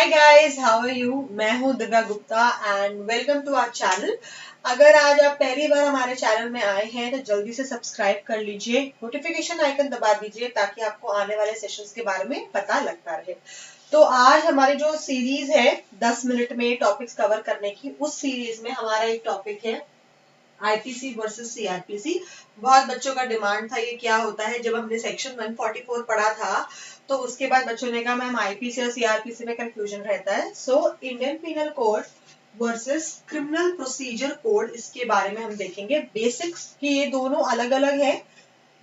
Hi guys, how are you. मैं हूं Divya Gupta and welcome to our channel. अगर आज आप पहली बार हमारे चैनल में आए हैं तो जल्दी से सब्सक्राइब कर लीजिए, नोटिफिकेशन आइकन दबा दीजिए ताकि आपको आने वाले सेशंस के बारे में पता लगता रहे। तो आज हमारी जो सीरीज है 10 मिनट में टॉपिक्स कवर करने की, उस सीरीज में हमारा एक टॉपिक है आईपीसी वर्सेस सीआरपीसी। बहुत बच्चों का डिमांड था ये क्या होता है। जब हमने सेक्शन 144 पढ़ा था तो उसके बाद बच्चों ने कहा मैम आईपीसी और सीआरपीसी में कंफ्यूजन रहता है। So Indian penal code versus criminal procedure code, इसके बारे में हम देखेंगे बेसिक्स कि ये दोनों अलग अलग है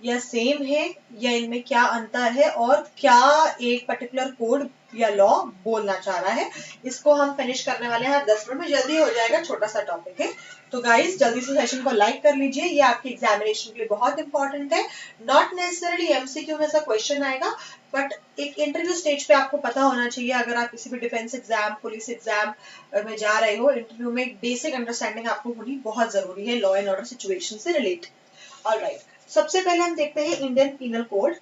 या सेम है या इनमें क्या अंतर है और क्या एक पर्टिकुलर कोड या लॉ बोलना चाह रहा है। इसको हम फिनिश करने वाले हैं 10 मिनट में, जल्दी हो जाएगा, छोटा सा टॉपिक है। तो गाइस जल्दी से सेशन को लाइक कर लीजिए, ये आपके एग्जामिनेशन के लिए बहुत इंपॉर्टेंट है। नॉट नेसेसरली एमसीक्यू में ऐसा क्वेश्चन आएगा, बट एक इंटरव्यू स्टेज पे आपको पता होना चाहिए। अगर आप किसी भी डिफेंस एग्जाम, पुलिस एग्जाम में जा रहे हो, इंटरव्यू में एक बेसिक अंडरस्टैंडिंग आपको होनी बहुत जरूरी है लॉ एंड ऑर्डर सिचुएशन से रिलेटेड। ऑलराइट, सबसे पहले हम देखते हैं इंडियन पीनल कोड।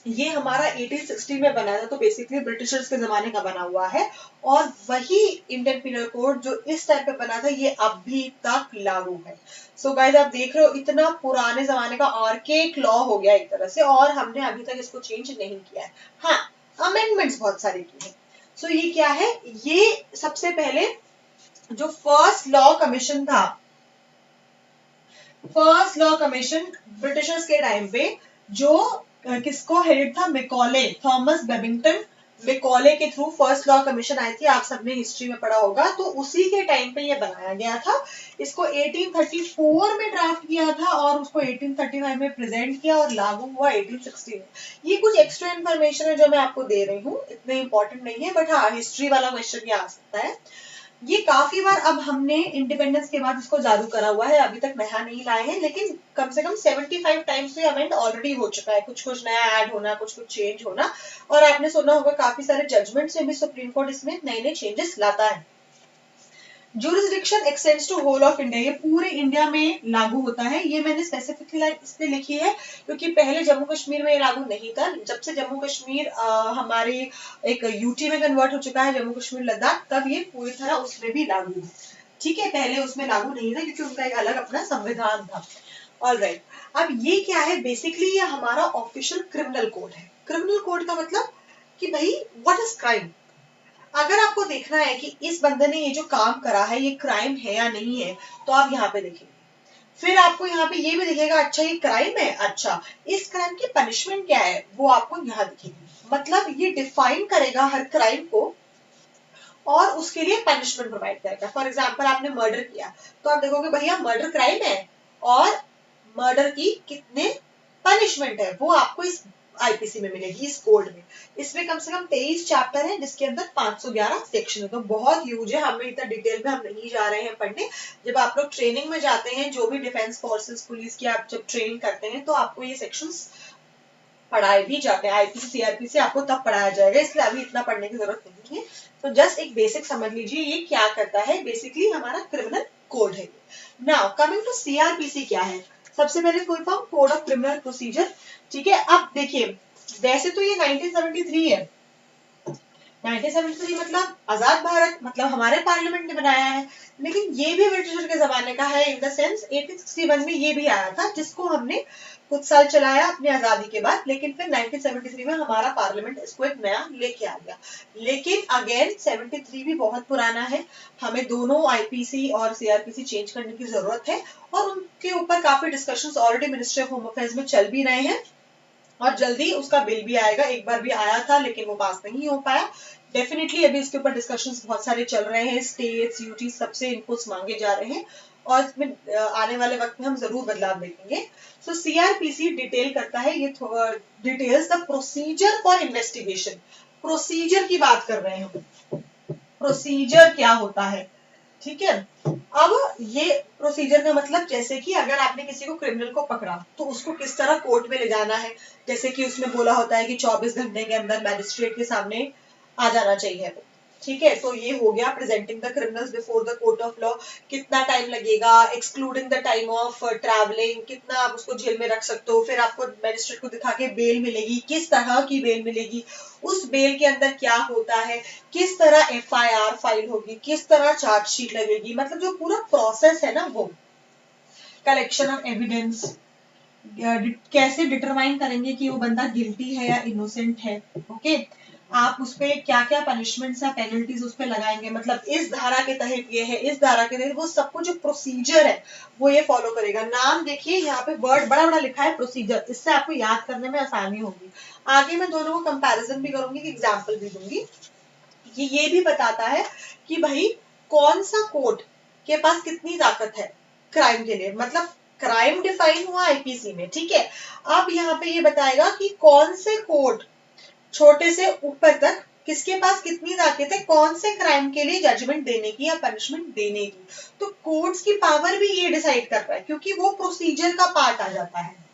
ये हमारा 1860 में बना था, तो बेसिकली ब्रिटिशर्स के जमाने का बना हुआ है। और वही इंडियन पीनल कोड जो इस टाइप पे बना था ये अभी तक लागू है। सो गाइस आप देख रहे हो इतना पुराने जमाने का आर्केक लॉ हो गया एक तरह से, और हमने अभी तक इसको चेंज नहीं किया है। हाँ, अमेंडमेंट्स बहुत सारी की है। सो ये क्या है, ये सबसे पहले जो फर्स्ट लॉ कमीशन था, फर्स्ट लॉ कमीशन ब्रिटिशर्स के टाइम पे, जो किसको हेड था, मैकॉले, थॉमस बेबिंगटन मैकॉले के थ्रू फर्स्ट लॉ कमीशन आई थी। आप सबने हिस्ट्री में पढ़ा होगा। तो उसी के टाइम पे ये बनाया गया था। इसको 1834 में ड्राफ्ट किया था और उसको 1835 में प्रेजेंट किया और लागू हुआ 1860 में। ये कुछ एक्स्ट्रा इन्फॉर्मेशन है जो मैं आपको दे रही हूँ, इतने इंपॉर्टेंट नहीं है, बट हाँ हिस्ट्री वाला क्वेश्चन ये आ सकता है। ये काफी बार अब हमने इंडिपेंडेंस के बाद इसको जारी करा हुआ है, अभी तक नया नहीं लाए हैं, लेकिन कम से कम 75 टाइम्स तो ये अमेंड ऑलरेडी हो चुका है। कुछ कुछ नया ऐड होना, कुछ कुछ चेंज होना, और आपने सुना होगा काफी सारे जजमेंट्स में भी सुप्रीम कोर्ट इसमें नए नए चेंजेस लाता है। Jurisdiction extends to whole of India, ये पूरे इंडिया में लागू होता है। ये मैंने स्पेसिफिकली इसलिए लिखी है क्योंकि पहले जम्मू कश्मीर में ये लागू नहीं था। जब से जम्मू कश्मीर हमारे एक यूटी में कन्वर्ट हो चुका है, जम्मू कश्मीर लद्दाख, तब ये पूरी तरह उसमें भी लागू है। ठीक है, पहले उसमें लागू नहीं था क्योंकि उनका एक अलग अपना संविधान था। ऑलराइट, अब ये क्या है, बेसिकली ये हमारा ऑफिशियल क्रिमिनल कोड है। क्रिमिनल कोड का मतलब कि भाई व्हाट इज क्राइम। अगर आपको देखना है कि इस बंदे ने ये जो काम करा है ये क्राइम है या नहीं है, तो आप यहाँ पे देखेंगे। फिर आपको यहाँ पे ये भी दिखेगा, अच्छा ये क्राइम है, अच्छा इस क्राइम की पनिशमेंट क्या है, वो आपको यहाँ दिखेगी। मतलब ये डिफाइन करेगा हर क्राइम को और उसके लिए पनिशमेंट प्रोवाइड करेगा। फॉर एग्जाम्पल आपने मर्डर किया तो आप देखोगे भैया मर्डर क्राइम है और मर्डर की कितने पनिशमेंट है वो आपको इस आईपीसी में मिलेगी, इस कोड में। इसमें कम से कम 23 चैप्टर है जिसके अंदर 511 सेक्शन है, तो बहुत ह्यूज है। हमें इतना डिटेल में हम नहीं जा रहे हैं पढ़ने। जब आप लोग ट्रेनिंग में जाते हैं, जो भी डिफेंस फोर्सेस पुलिस की आप जब ट्रेनिंग करते हैं, तो आपको ये सेक्शंस पढ़ाए भी जाते हैं। आईपीसी सीआरपीसी आपको तब पढ़ाया जाएगा, इसलिए अभी इतना पढ़ने की जरूरत नहीं है। तो जस्ट एक बेसिक समझ लीजिए ये क्या करता है। बेसिकली हमारा क्रिमिनल कोड है। नाउ कमिंग टू सीआरपीसी क्या है, सबसे पहले full form code of criminal procedure. ठीक है, अब देखिए वैसे तो ये 1973 है। 1973 मतलब आजाद भारत, मतलब हमारे पार्लियामेंट ने बनाया है, लेकिन ये भी ब्रिटिशर के जमाने का है। इन द सेंस 1861 में ये भी आया था जिसको हमने कुछ साल चलाया अपनी आजादी के बाद, लेकिन फिर 1973 में हमारा पार्लियामेंट इसको एक नया लेके आ गया। लेकिन अगेन 73 भी बहुत पुराना है, हमें दोनों आईपीसी और सीआरपीसी चेंज करने की जरूरत है। और उनके ऊपर काफी discussions already ministry of home affairs में चल भी रहे हैं और जल्दी उसका बिल भी आएगा। एक बार भी आया था लेकिन वो पास नहीं हो पाया। डेफिनेटली अभी इसके ऊपर डिस्कशंस बहुत सारे चल रहे हैं, स्टेट्स यूटी सबसे इनपुट्स मांगे जा रहे हैं और इसमें आने वाले वक्त में हम जरूर बदलाव देखेंगे। सो सीआरपीसी डिटेल करता है, ये details the procedure for investigation. Procedure की बात कर रहे हैं हम, प्रोसीजर क्या होता है। ठीक है, अब ये प्रोसीजर का मतलब जैसे कि अगर आपने किसी को क्रिमिनल को पकड़ा तो उसको किस तरह कोर्ट में ले जाना है। जैसे कि उसमें बोला होता है कि 24 घंटे के अंदर मैजिस्ट्रेट के सामने आ जाना चाहिए वो। ठीक है, तो ये हो गया presenting the criminals before the court of law, कितना टाइम लगेगा, excluding the time of travelling, कितना आप उसको जेल में रख सकते हो, फिर आपको मैजिस्ट्रेट को दिखा के बेल मिलेगी, किस तरह की बेल मिलेगी, उस बेल के अंदर क्या होता है, किस तरह FIR फाइल होगी, किस तरह चार्जशीट लगेगी, मतलब जो पूरा प्रोसेस है ना वो, कलेक्शन ऑफ एविडेंस, कैसे डिटरमाइन करेंगे कि वो बंदा गिल्टी है या इनोसेंट है, ओके, आप उस पे क्या क्या पनिशमेंट्स या पेनल्टीज उस पे लगाएंगे, मतलब इस धारा के तहत ये है, इस धारा के तहत वो, सब कुछ जो प्रोसीजर है वो ये फॉलो करेगा। नाम देखिए यहाँ पे वर्ड बड़ा बड़ा लिखा है प्रोसीजर, इससे आपको याद करने में आसानी होगी। आगे मैं दोनों को कंपैरिजन भी करूंगी, एग्जाम्पल भी दूंगी। ये भी बताता है कि भाई कौन सा कोर्ट के पास कितनी ताकत है क्राइम के लिए, मतलब क्राइम डिफाइन हुआ आईपीसी में, ठीक है। अब यहाँ पे ये बताएगा कि कौन से कोर्ट छोटे से ऊपर तक किसके पास कितनी ताकत है कौन से क्राइम के लिए जजमेंट देने की या पनिशमेंट देने की। तो कोर्ट्स की पावर भी ये डिसाइड कर रहा है, क्योंकि वो प्रोसीजर का पार्ट आ जाता है।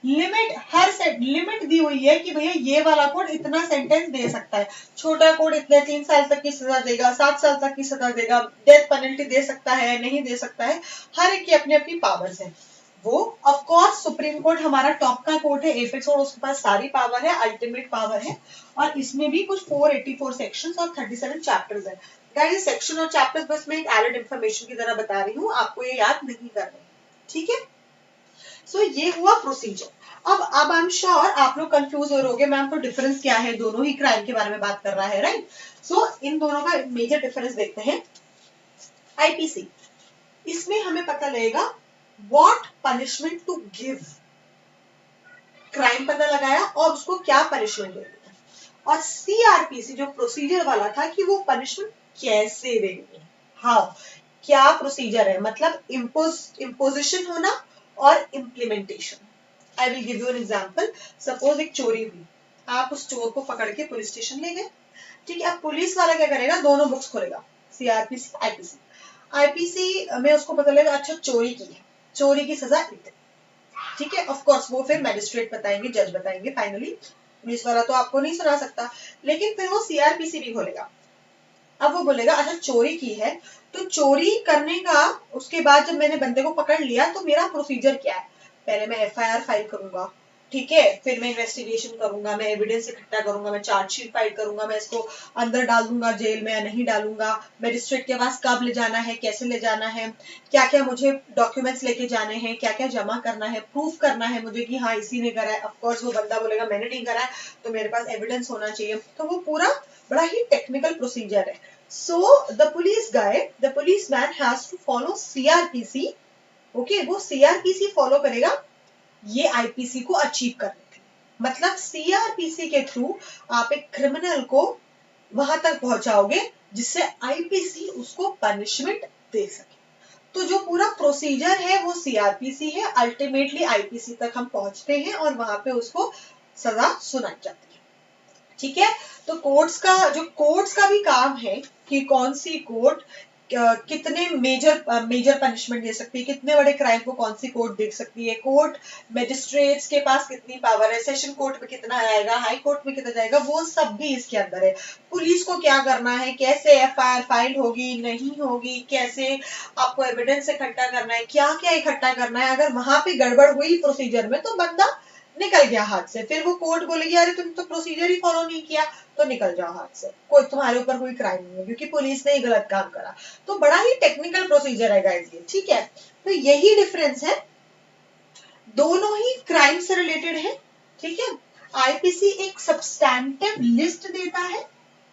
लिमिट, हर सेट लिमिट दी हुई है कि भैया ये वाला कोर्ट इतना सेंटेंस दे सकता है, छोटा कोर्ट इतने 3 साल तक की सजा देगा, 7 साल तक की सजा देगा, डेथ पेनल्टी दे सकता है, नहीं दे सकता है, हर एक की अपनी अपनी पावर्स है। वो ऑफ कोर्स सुप्रीम कोर्ट हमारा टॉप का कोर्ट है, एपेक्स, और उसके पास सारी पावर है, अल्टीमेट पावर है, और इसमें भी कुछ 484 सेक्शंस और 37 चैप्टर्स है। गाइस सेक्शन और चैप्टर्स बस मैं एक एडेड इंफॉर्मेशन की तरह बता रही हूँ, आपको ये याद नहीं करना, ठीक है। सो ये हुआ प्रोसीजर। अब आई एम श्योर आप लोग कंफ्यूज हो रहोगे, मैम तो डिफरेंस क्या है, दोनों ही क्राइम के बारे में बात कर रहा है, राइट। सो इन दोनों का मेजर डिफरेंस देखते हैं। आईपीसी, इसमें हमें पता लगेगा what punishment to give, crime पता लगाया और उसको क्या पनिशमेंट देंगे, और सीआरपीसी जो प्रोसीजर वाला था कि वो पनिशमेंट कैसे देंगे, हाउ, क्या प्रोसीजर है, मतलब इम्पोजिशन होना और implementation. I will give you an example. Suppose एक चोरी हुई, आप उस चोर को पकड़ के पुलिस स्टेशन ले गए, ठीक है। अब पुलिस वाला क्या करेगा, दोनों बुक्स खोलेगा, सीआरपीसी आईपीसी। आईपीसी में उसको पता लगेगा अच्छा चोरी की है, चोरी की सजा इतनी, ठीक है। ऑफ कोर्स वो फिर मैजिस्ट्रेट बताएंगे, जज बताएंगे फाइनली, पुलिस वाला तो आपको नहीं सुना सकता, लेकिन फिर वो सीआरपीसी भी खोलेगा। अब वो बोलेगा अच्छा चोरी की है, तो चोरी करने का उसके बाद जब मैंने बंदे को पकड़ लिया तो मेरा प्रोसीजर क्या है, पहले मैं FIR फाइल करूंगा, ठीक है, फिर मैं इन्वेस्टिगेशन करूंगा, मैं एविडेंस इकट्ठा करूंगा, मैं चार्जशीट फाइल करूंगा, मैं इसको अंदर डाल दूंगा जेल में या नहीं डालूंगा, मैजिस्ट्रेट के पास कब ले जाना है, कैसे ले जाना है, क्या क्या मुझे डॉक्यूमेंट्स लेके जाने हैं, क्या क्या जमा करना है, प्रूफ करना है मुझे कि हाँ इसी ने करा है। ऑफकोर्स वो बंदा बोलेगा मैंने नहीं करा है, तो मेरे पास एविडेंस होना चाहिए, तो वो पूरा बड़ा ही टेक्निकल प्रोसीजर है। So the police guy, the policeman has to follow CRPC, okay, वो CRPC फॉलो करेगा ये आईपीसी को अचीव करने के लिए। मतलब सीआरपीसी के थ्रू आप एक क्रिमिनल को वहां तक पहुंचाओगे जिससे आईपीसी उसको पनिशमेंट दे सके। तो जो पूरा प्रोसीजर है वो सीआरपीसी है, अल्टीमेटली आईपीसी तक हम पहुंचते हैं और वहां पे उसको सजा सुनाई जाती है, ठीक है। तो कोर्ट्स का भी काम है कि कौन सी कोर्ट कितने मेजर पनिशमेंट दे सकती है, कितने बड़े क्राइम को कौन सी कोर्ट देख सकती है, कोर्ट मैजिस्ट्रेट्स के पास कितनी पावर है, सेशन कोर्ट में कितना आएगा, हाई कोर्ट में कितना जाएगा, वो सब भी इसके अंदर है। पुलिस को क्या करना है, कैसे FIR फाइल होगी नहीं होगी, कैसे आपको एविडेंस इकट्ठा करना है, क्या क्या इकट्ठा करना है, अगर वहां पे गड़बड़ हुई प्रोसीजर में तो बंदा निकल गया हाथ से, फिर वो कोर्ट बोलेगी अरे तुम तो प्रोसीजर ही फॉलो नहीं किया, तो निकल जाओ हाथ से, कोई तुम्हारे ऊपर कोई क्राइम नहीं है क्योंकि पुलिस ने ही गलत काम करा। तो बड़ा ही टेक्निकल प्रोसीजर है गाइस ये, ठीक है। तो यही डिफरेंस है, दोनों ही क्राइम से रिलेटेड है, ठीक है। आईपीसी एक सब्सटैंटिव लिस्ट देता है,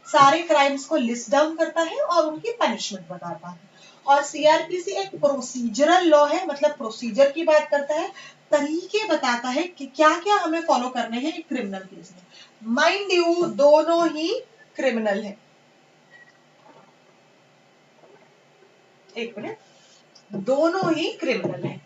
सारे क्राइम्स को लिस्ट डाउन करता है और उनकी पनिशमेंट बताता है, और सीआरपीसी एक प्रोसीजरल लॉ है, मतलब प्रोसीजर की बात करता है, तरीके बताता है कि क्या क्या हमें फॉलो करने हैं एक क्रिमिनल केस में। माइंड यू दोनों ही क्रिमिनल है, एक मिनट, दोनों ही क्रिमिनल है,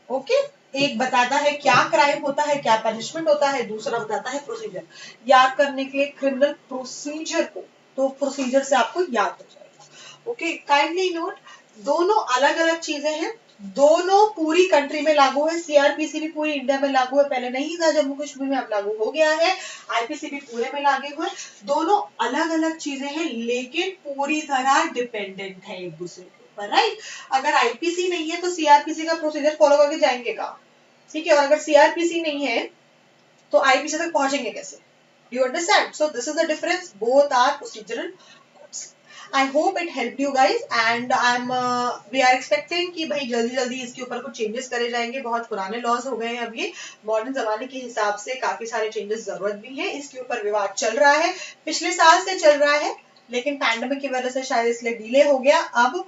ओके। एक बताता है क्या क्राइम होता है, क्या पनिशमेंट होता है, दूसरा बताता है प्रोसीजर। याद करने के लिए क्रिमिनल प्रोसीजर को, तो प्रोसीजर से आपको याद हो जाएगा, ओके। काइंडली नोट दोनों अलग अलग चीजें हैं, दोनों पूरी कंट्री में लागू है, सीआरपीसी भी पूरी इंडिया में लागू है, पहले नहीं था जम्मू कश्मीर में, अब लागू हो गया है, आईपीसी भी पूरे में लागू हुए। दोनों अलग अलग चीजें हैं लेकिन पूरी तरह डिपेंडेंट है एक दूसरे के ऊपर, राइट। अगर आईपीसी नहीं है तो सीआरपीसी का प्रोसीजर फॉलो करके जाएंगे कहाँ, ठीक है, और अगर सीआरपीसी नहीं है तो आईपीसी तक पहुंचेंगे कैसे, you understand. So this is the difference, both are procedural. I hope it helped you guys and we are expecting कि भाई जल्दी जल्दी इसके ऊपर कुछ चेंजेस करे जाएंगे। बहुत पुराने लॉज हो गए हैं अब, ये मॉडर्न जमाने के हिसाब से काफी सारे चेंजेस जरूरत भी है। इसके ऊपर विवाद चल रहा है, पिछले साल से चल रहा है, लेकिन पैंडेमिक की वजह से शायद इसलिए डिले हो गया। अब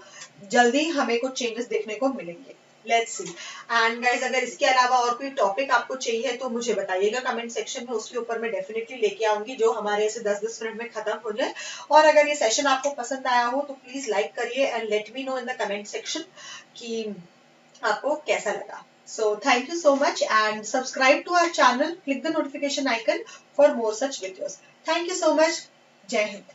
जल्दी हमें कुछ चेंजेस देखने को मिलेंगे, लेट्स सी। एंड गाइस अगर इसके अलावा और कोई टॉपिक आपको चाहिए तो मुझे बताइएगा कमेंट सेक्शन में, उसके ऊपर मैं डेफिनेटली लेके आऊंगी जो हमारे ऐसे 10-10 मिनट में खत्म हो जाए। और अगर ये सेशन आपको पसंद आया हो तो प्लीज लाइक करिए and let me know in the comment section कि आपको कैसा लगा। So thank you so much and subscribe to our channel, click the notification icon for more such videos. Thank you so much. Jai Hind.